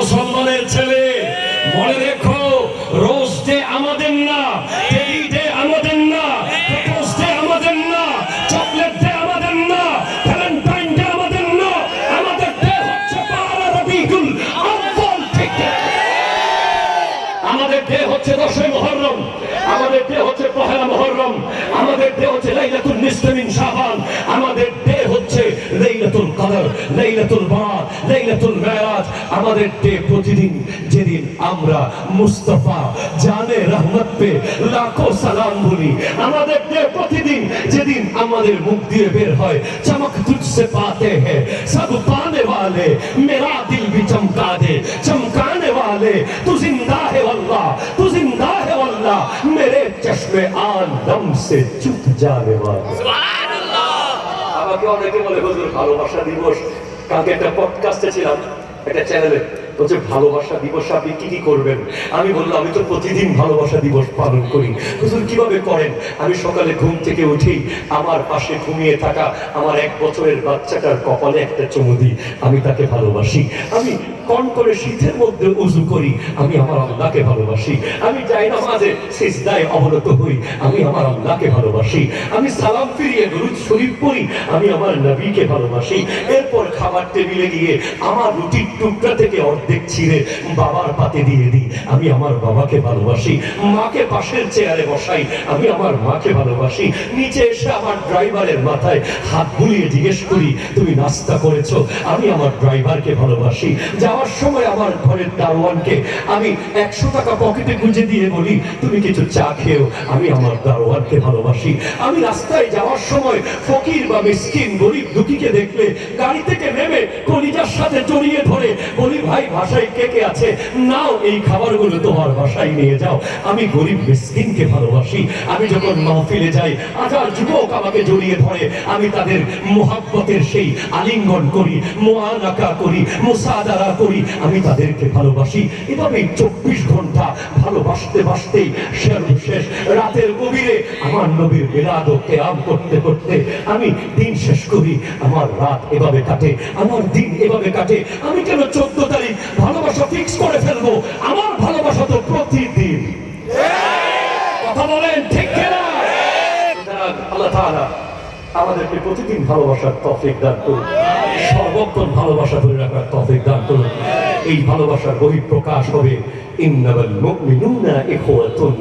মুসলমানের ছেলে, মনে রেখো, রোজ ডে আমাদের না, টেডি ডে আমাদের না, প্রপোজ ডে আমাদের না, চকলেট ডে আমাদের না, ভ্যালেন্টাইন ডে আমাদের না। আমাদের ডে হচ্ছে 12 রবিউল আউয়াল থেকে। আমাদের ডে হচ্ছে 10 মুহররম, আমাদের ডে হচ্ছে 1 মুহররম, আমাদের ডে হচ্ছে লাইলাতুল নিসফ মিন শাবান, আমাদের ডে হচ্ছে লাইলাতুল কদর, লাইলাতুল বারাত, লাইলাতুল মেরাজ। আমাদের ডে প্রতিদিন যেদিন আমরা মুস্তাফা জানে রহমত পে লাখো সালাম বলি। আমাদের ডে প্রতিদিন যেদিন আমাদের মুখ দিয়ে বের হয় চমক তুঝসে পাতে হ্যায় সব পানে वाले, मेरा दिल भी चमका दे चमकाने वाले, तू जिंदा है वल्लाह, तू जिंदा है वल्लाह, मेरे चश्मे आलम से चुप जाने वाले। सुबहानाल्लाह। আমাকে অনেকে বলে হুজুর ভালোবাসা দিবস, কালকে একটা পডকাস্টে ছিলাম একটা চ্যানেলে, বলছে ভালোবাসা দিবস আপনি কি কি করবেন? আমি বললাম আমি তো প্রতিদিন ভালোবাসা দিবস পালন করি। হুজুর কিভাবে করেন? আমি সকালে ঘুম থেকে উঠেই আমার পাশে ঘুমিয়ে থাকা আমার 1 বছরের বাচ্চাটার কপালে একটা চুমু দিই, আমি তাকে ভালোবাসি। আমি কোন করে শীতের মধ্যে উযু করি, আমি আমার আল্লাহকে ভালোবাসি। আমি যাই নামাজে সিজদায় অবনত হই, আমি আমার আল্লাহকে ভালোবাসি। আমি সালাম ফিরিয়ে দুরূদ শরীফ পড়ি, আমি আমার নবীকে ভালোবাসি। এরপর খাবার টেবিলে গিয়ে আমার রুটির টুকরা থেকে অর্ধেক ছিঁড়ে বাবার পাতে দিয়ে দিই, আমি আমার বাবাকে ভালোবাসি। মাকে পাশের চেয়ারে বসাই, আমি আমার মাকে ভালোবাসি। নিচে এসে আমার ড্রাইভারের মাথায় হাত বুলিয়ে জিজ্ঞেস করি তুমি নাস্তা করেছো, আমি আমার ড্রাইভারকে ভালোবাসি। যাওয়ার সময় আমার ঘরের দারোয়ানকে আমি 100 টাকা পকেটে গুঁজে দিয়ে বলি তুমি কিছু চা খেও, আমি আমার দারোয়ানকে ভালোবাসি। আমি রাস্তায় যাওয়ার সময় ফকির বা মিসকিন গরিব দুঃখীকে দেখলে গাড়ি থেকে নেমে কলিজার সাথে জড়িয়ে ধরে বলি ভাই ভাষায় কে কে আছে, নাও এই খাবারগুলো তোমার বাসায় নিয়ে যাও। আমি গরিব মিসকিনকে ভালোবাসি। আমি যখন মাহফিলে যাই 1000 যুবক আমাকে জড়িয়ে ধরে, আমি তাদের মোহাব্বতের সেই আলিঙ্গন করি, মুআনাকা করি, মুসাদারা করি, আমি তাদেরকে ভালোবাসি। এভাবে 24 ঘন্টা ভালোবাসতে বাসতেই শেষ রাতের গভীরে আমার নবীর মিলাদ ও কিয়াম করতে করতে আমি দিন শেষ করি। আমার রাত এভাবে কাটে, আমার দিন এভাবে কাটে। আমি কেন 14 তারিখ ভালোবাসা ফিক্স করে ফেলবো? আমার ভালোবাসা তো প্রতিদিন। কথা বলেন ঠিক কিনা? আল্লাহ তাআলা আমাদেরকে প্রতিদিন ভালোবাসার তৌফিক দান করুন, সর্বক্ষণ ভালোবাসা ধরে রাখার তৌফিক দান করুন। এই ভালোবাসার বহিঃপ্রকাশ হবে ইন্নামাল মুমিনুনা ইখওয়াতুন।